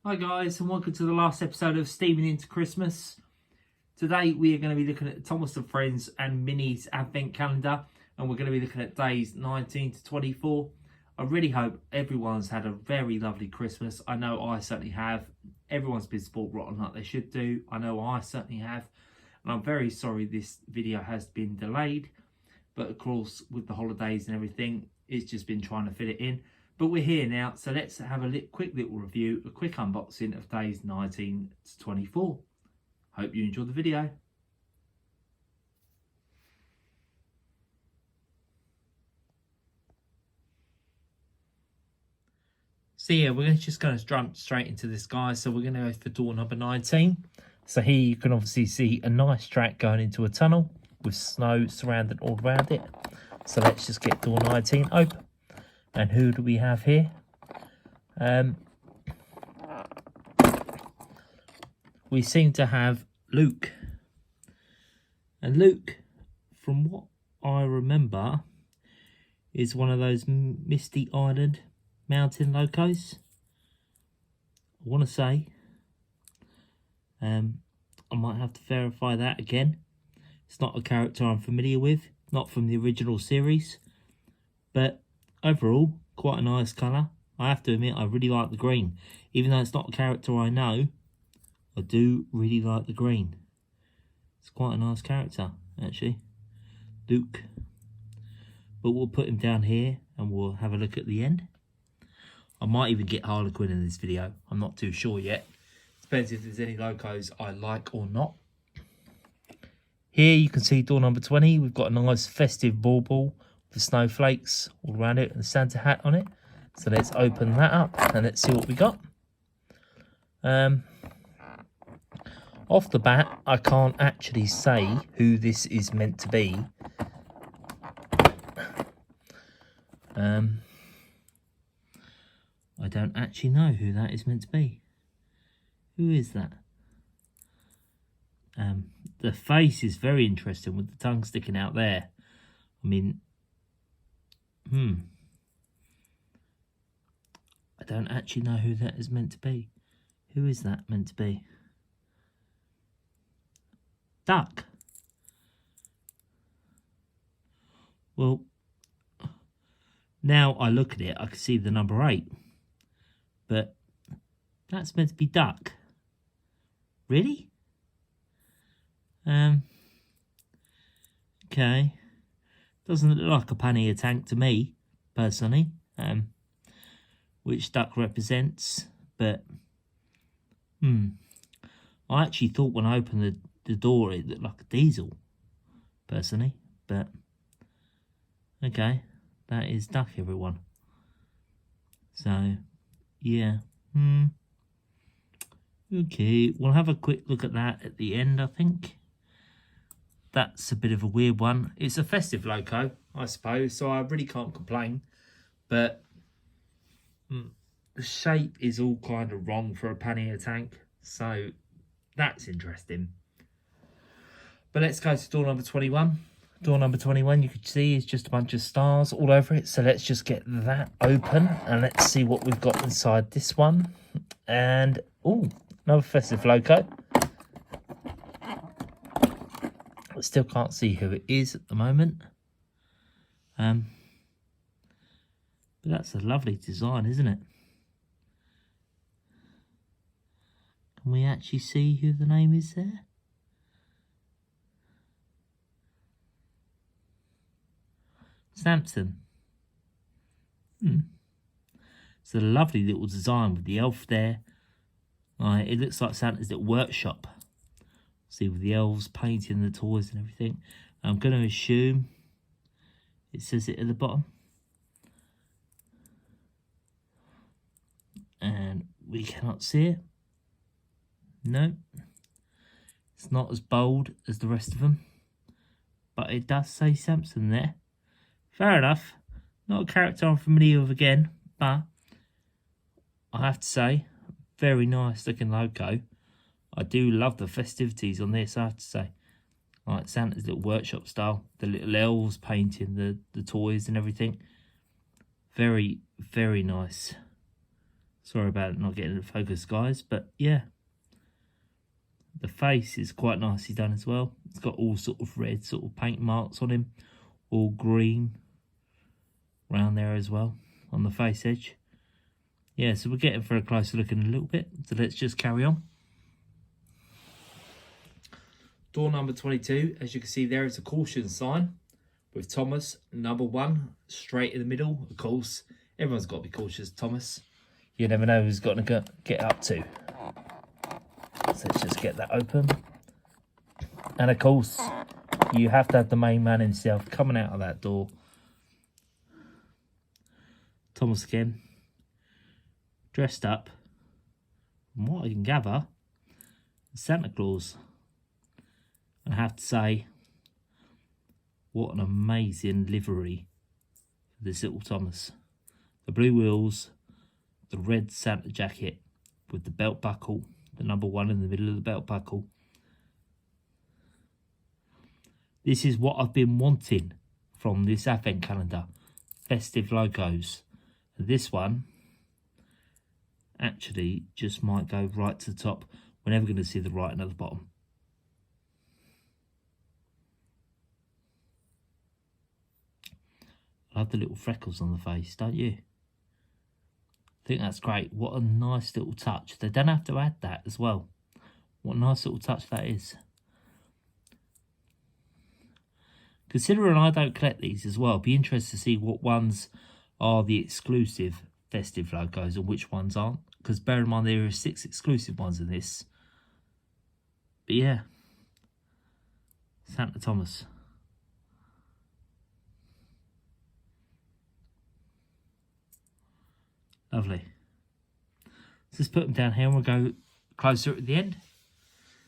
Hi guys, and welcome to the last episode of Steaming Into Christmas. Today we are going to be looking at the Thomas and Friends and Minis Advent Calendar, and we're going to be looking at days 19 to 24. I really hope everyone's had a very lovely Christmas. I know I certainly have. Everyone's been spoiled rotten like they should do. I know I certainly have. And I'm very sorry this video has been delayed. But of course, with the holidays and everything, it's just been trying to fit it in. But we're here now, so let's have a quick little review, a quick unboxing of days 19 to 24. Hope you enjoy the video. So yeah, we're just going to jump straight into this, guys. So we're going to go for door number 19. So here you can obviously see a nice track going into a tunnel with snow surrounded all around it. So let's just get door 19 open. And who do we have here? We seem to have Luke. And Luke, from what I remember, is one of those Misty Island mountain locos. I want to say. I might have to verify that again. It's not a character I'm familiar with, not from the original series. But overall, quite a nice colour. I have to admit, I really like the green. Even though it's not a character I know, I do really like the green. It's quite a nice character, actually. Luke. But we'll put him down here and we'll have a look at the end. I might even get Harlequin in this video. I'm not too sure yet. Depends if there's any locos I like or not. Here you can see door number 20. We've got a nice festive bauble with snowflakes all around it and a Santa hat on it. So let's open that up and let's see what we got. Off the bat, I can't actually say who this is meant to be. I don't actually know who that is meant to be. Who is that? The face is very interesting with the tongue sticking out there. I mean, I don't actually know who that is meant to be. Who is that meant to be? Duck. Well, now I look at it, I can see the number 8. But that's meant to be duck. Really? Okay. Doesn't look like a pannier tank to me, personally. Which duck represents, but I actually thought when I opened the door it looked like a diesel, personally, but okay, that is duck, everyone. So yeah, okay, we'll have a quick look at that at the end. I think that's a bit of a weird one. It's a festive loco, I suppose, so I really can't complain, but the shape is all kind of wrong for a pannier tank, so that's interesting. But let's go to door number 21. Door number 21, you can see, is just a bunch of stars all over it. So let's just get that open and let's see what we've got inside this one. And, oh, another festive loco. I still can't see who it is at the moment. But that's a lovely design, isn't it? Can we actually see who the name is there? Samson. It's a lovely little design with the elf there. It looks like Santa's little workshop. See, with the elves painting the toys and everything. I'm going to assume it says it at the bottom. And we cannot see it. No. It's not as bold as the rest of them. But it does say Samson there. Fair enough. Not a character I'm familiar with again, but I have to say, very nice looking logo. I do love the festivities on this, I have to say. Like Santa's little workshop style, the little elves painting the toys and everything. Very, very nice. Sorry about not getting the focus, guys, but yeah. The face is quite nicely done as well. It's got all sort of red sort of paint marks on him, all green around there as well on the face edge. Yeah, so we're getting for a closer look in a little bit, so let's just carry on. Door number 22, as you can see there, is a caution sign with Thomas number 1 straight in the middle. Of course, everyone's got to be cautious, Thomas. You never know who's got to get up to. So let's just get that open. And of course, you have to have the main man himself coming out of that door. Thomas again, dressed up, from what I can gather, Santa Claus. I have to say, what an amazing livery for this little Thomas. The blue wheels, the red Santa jacket with the belt buckle, the number 1 in the middle of the belt buckle. This is what I've been wanting from this advent calendar. Festive logos. This one actually just might go right to the top. We're never going to see the writing at the bottom. I love the little freckles on the face, don't you? I think that's great. What a nice little touch. They don't have to add that as well. What a nice little touch that is. Considering I don't collect these as well, I'd be interested to see what ones are the exclusive festive logos and which ones aren't. Because bear in mind there are 6 exclusive ones in this. But yeah. Santa Thomas. Lovely. So let's put them down here and we'll go closer at the end.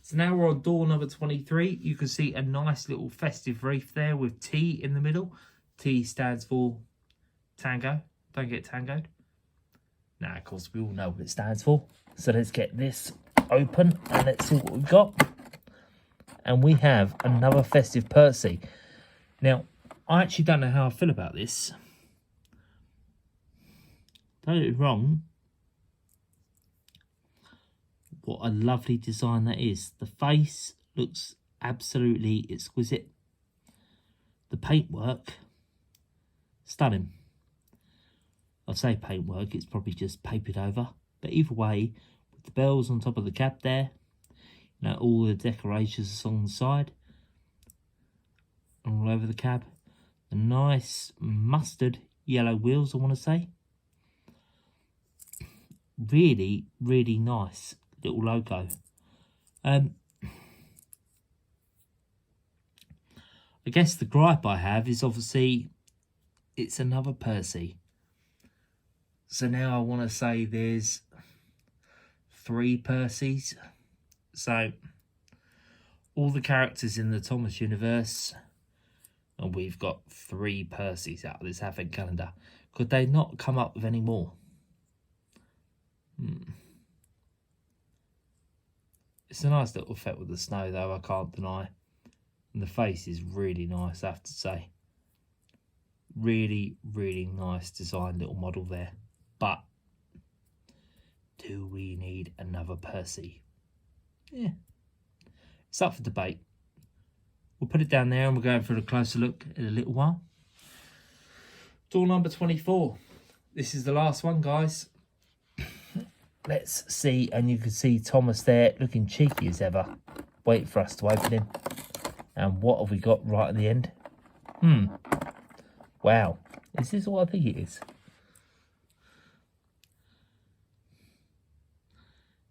So now we're on door number 23. You can see a nice little festive wreath there with T in the middle. T stands for Tango. Don't get tangoed. Now, of course, we all know what it stands for. So let's get this open and let's see what we've got. And we have another festive Percy. Now, I actually don't know how I feel about this. Don't get me wrong. What a lovely design that is. The face looks absolutely exquisite. The paintwork, stunning. I say paintwork, it's probably just papered over. But either way, with the bells on top of the cab there, you know, all the decorations on the side, and all over the cab. The nice mustard yellow wheels, I want to say. Really, really nice little logo. I guess the gripe I have is obviously it's another Percy. So now I want to say there's 3 Percys. So all the characters in the Thomas universe, and we've got 3 Percys out of this advent calendar. Could they not come up with any more? It's a nice little effect with the snow though, I can't deny. And the face is really nice, I have to say. Really, really nice design little model there. But do we need another Percy? Yeah. It's up for debate. We'll put it down there and we'll go for a closer look in a little while. Door number 24. This is the last one, guys. Let's see, and you can see Thomas there looking cheeky as ever. Wait for us to open him. And what have we got right at the end? Wow. Is this what I think it is?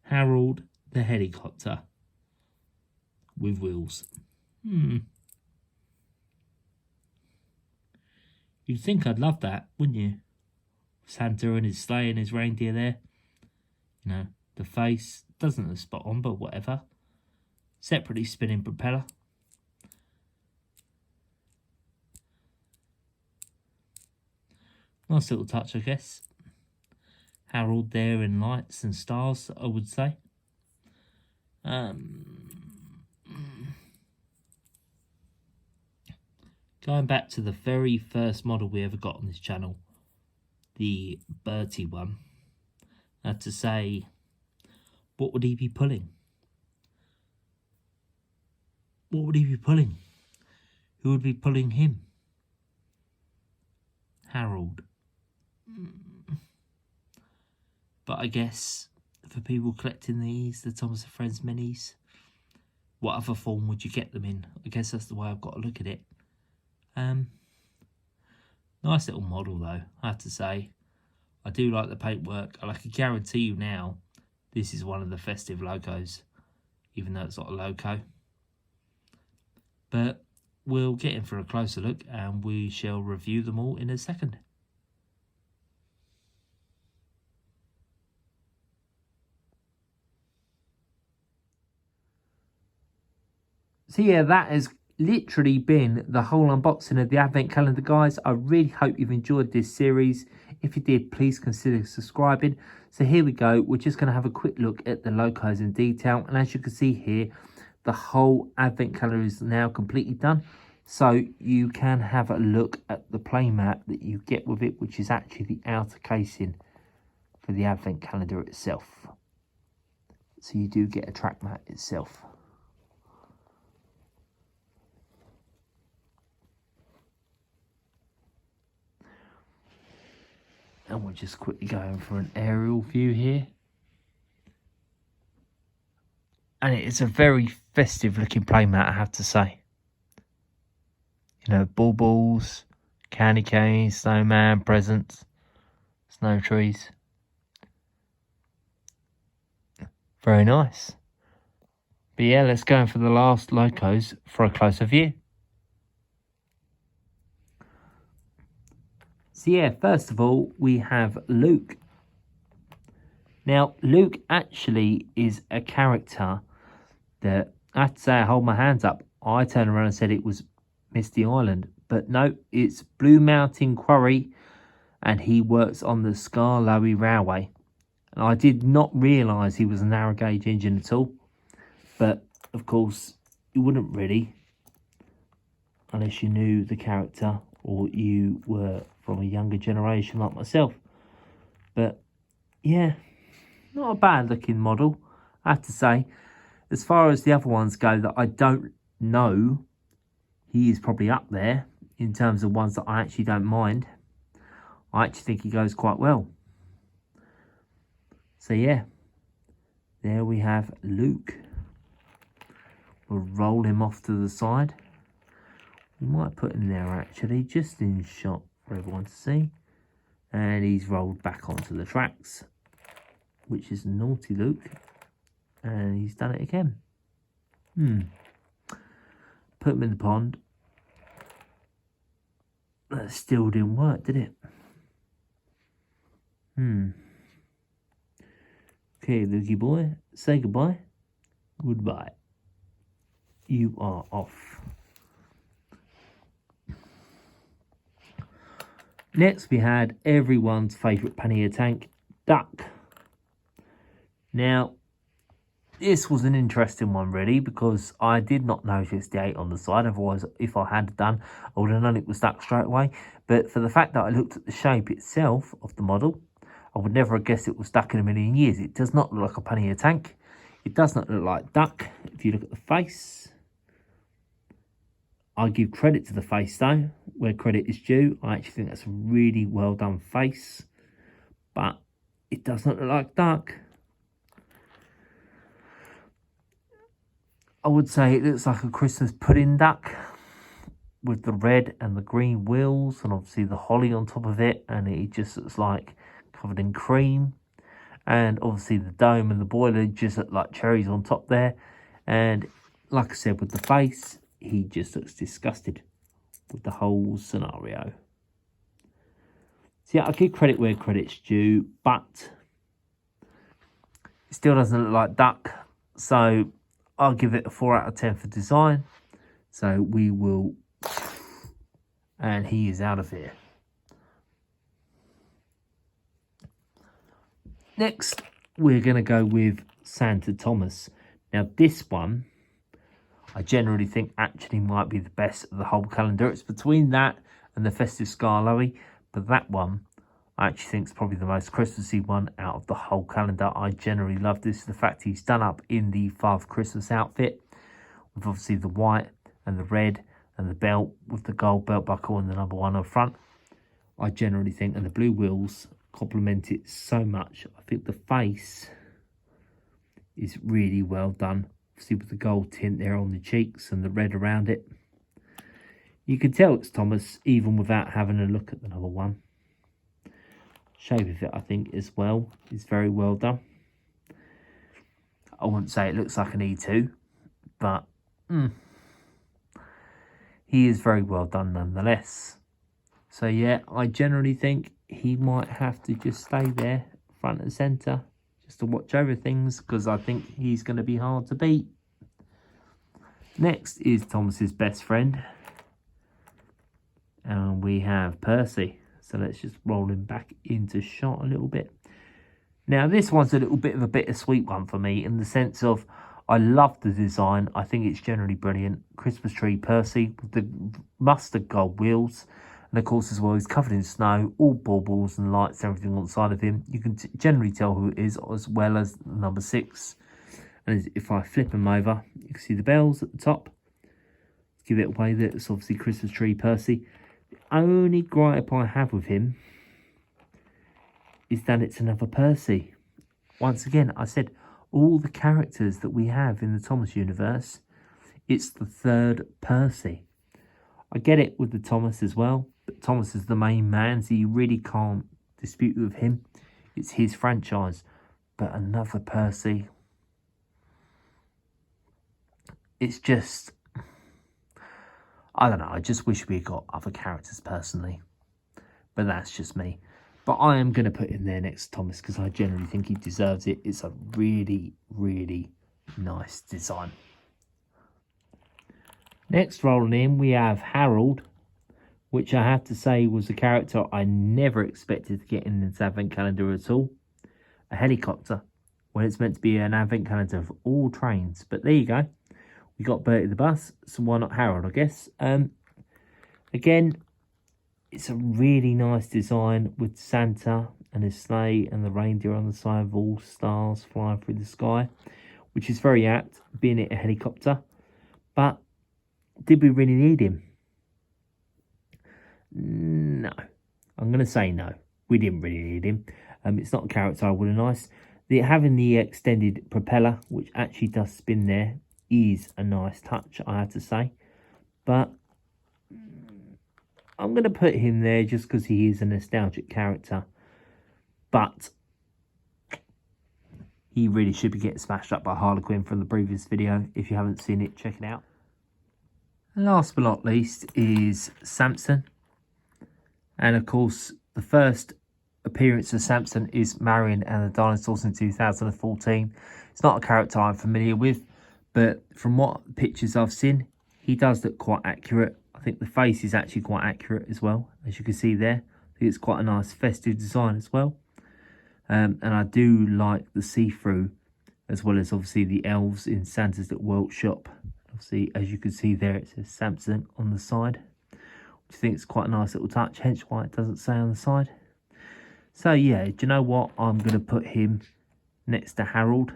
Harold the helicopter with wheels. You'd think I'd love that, wouldn't you? Santa and his sleigh and his reindeer there. You know, the face doesn't look spot on, but whatever. Separately spinning propeller. Nice little touch, I guess. Harold there in lights and stars, I would say. Going back to the very first model we ever got on this channel, the Bertie one. to say, what would he be pulling? What would he be pulling? Who would be pulling him? Harold. But I guess for people collecting these, the Thomas and Friends minis, what other form would you get them in? I guess that's the way I've got to look at it. Nice little model though, I have to say. I do like the paintwork. I can guarantee you now, this is one of the festive logos, even though it's not a logo. But we'll get in for a closer look and we shall review them all in a second. So yeah, that has literally been the whole unboxing of the advent calendar, guys. I really hope you've enjoyed this series. If you did, please consider subscribing. So here we go. We're just going to have a quick look at the logos in detail. And as you can see here, the whole advent calendar is now completely done. So you can have a look at the playmat that you get with it, which is actually the outer casing for the advent calendar itself. So you do get a track mat itself. And we're just quickly going for an aerial view here. And it is a very festive looking playmat, I have to say. You know, baubles, candy canes, snowman, presents, snow trees. Very nice. But yeah, let's go in for the last logos for a closer view. So yeah, first of all, we have Luke. Now, Luke actually is a character that, I have to say, I hold my hands up. I turned around and said it was Misty Island. But no, it's Blue Mountain Quarry, and he works on the Skarloey Railway. And I did not realise he was a narrow gauge engine at all. But, of course, you wouldn't really, unless you knew the character or you were from a younger generation like myself. But yeah, not a bad looking model, I have to say. As far as the other ones go that I don't know, he is probably up there in terms of ones that I actually don't mind. I actually think he goes quite well. So yeah, there we have Luke. We'll roll him off to the side. We might put him there actually, just in shot for everyone to see. And he's rolled back onto the tracks, which is naughty Luke. And he's done it again. Put him in the pond. That still didn't work, did it? Okay, Lukey boy, say goodbye. Goodbye. You are off. Next, we had everyone's favourite pannier tank, Duck. Now, this was an interesting one, really, because I did not notice the 8 on the side. Otherwise, if I had done, I would have known it was Duck straight away. But for the fact that I looked at the shape itself of the model, I would never have guessed it was Duck in a million years. It does not look like a pannier tank. It does not look like Duck. If you look at the face, I give credit to the face though, where credit is due. I actually think that's a really well done face, but it does not look like Duck. I would say it looks like a Christmas pudding duck with the red and the green wheels and obviously the holly on top of it, and it just looks like covered in cream. And obviously the dome and the boiler just look like cherries on top there. And like I said, with the face, he just looks disgusted with the whole scenario. So yeah, I give credit where credit's due, but it still doesn't look like Duck. So I'll give it a 4 out of 10 for design. So we will, and he is out of here. Next, we're going to go with Santa Thomas. Now this one, I generally think actually might be the best of the whole calendar. It's between that and the Festive Skarloey, but that one I actually think it's probably the most Christmassy one out of the whole calendar. I generally love this. The fact he's done up in the Father Christmas outfit, with obviously the white and the red and the belt with the gold belt buckle and the number 1 on front. I generally think, and the blue wheels complement it so much. I think the face is really well done. See, with the gold tint there on the cheeks and the red around it. You can tell it's Thomas even without having a look at the number 1. Shape of it, I think, as well, is very well done. I wouldn't say it looks like an E2, but he is very well done nonetheless. So yeah, I generally think he might have to just stay there front and centre just to watch over things, because I think he's going to be hard to beat. Next is Thomas's best friend, and we have Percy. So let's just roll him back into shot a little bit. Now this one's a little bit of a bittersweet one for me, in the sense of I love the design. I think it's generally brilliant. Christmas tree Percy with the mustard gold wheels. And of course as well, he's covered in snow, all baubles and lights, everything on the side of him. You can generally tell who it is, as well as number 6. And if I flip him over, you can see the bells at the top. Give it away that it's obviously Christmas tree Percy. The only gripe I have with him is that it's another Percy. Once again, I said all the characters that we have in the Thomas universe, it's the 3rd Percy. I get it with the Thomas as well, but Thomas is the main man, so you really can't dispute with him. It's his franchise. But another Percy, it's just, I don't know, I just wish we got other characters personally. But that's just me. But I am going to put him there next to Thomas, because I generally think he deserves it. It's a really, really nice design. Next rolling in, we have Harold, which I have to say was a character I never expected to get in this advent calendar at all. A helicopter, when it's meant to be an advent calendar of all trains. But there you go. We got Bertie the bus, so why not Harold, I guess. Again, it's a really nice design with Santa and his sleigh and the reindeer on the side of all stars flying through the sky, which is very apt, being it a helicopter. But did we really need him? No. I'm going to say no. We didn't really need him. It's not a character I would have nice. Having the extended propeller, which actually does spin there, is a nice touch, I have to say. But I'm going to put him there just because he is a nostalgic character. But he really should be getting smashed up by Harlequin from the previous video. If you haven't seen it, check it out. And last but not least is Samson. And of course, the first appearance of Samson is Marion and the Dinosaurs in 2014. It's not a character I'm familiar with, but from what pictures I've seen, he does look quite accurate. I think the face is actually quite accurate as well, as you can see there. I think it's quite a nice festive design as well. And I do like the see-through, as well as obviously the elves in Santa's Little World Shop. Obviously, as you can see there, it says Samson on the side, which I think is quite a nice little touch, hence why it doesn't say on the side. So yeah, do you know what? I'm going to put him next to Harold.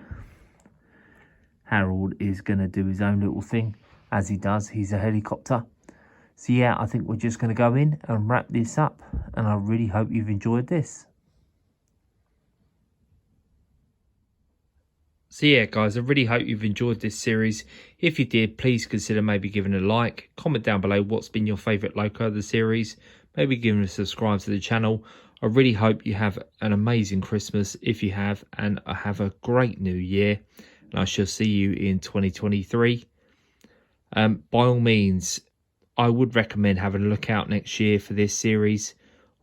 Harold is going to do his own little thing, as he does. He's a helicopter. So yeah, I think we're just going to go in and wrap this up, and I really hope you've enjoyed this. So yeah, guys, I really hope you've enjoyed this series. If you did, please consider maybe giving a like. Comment down below what's been your favourite loco of the series. Maybe giving a subscribe to the channel. I really hope you have an amazing Christmas if you have, and have a great new year. And I shall see you in 2023. By all means, I would recommend having a look out next year for this series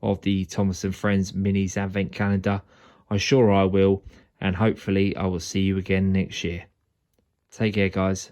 of the Thomas and Friends Minis Advent Calendar. I'm sure I will. And hopefully I will see you again next year. Take care, guys.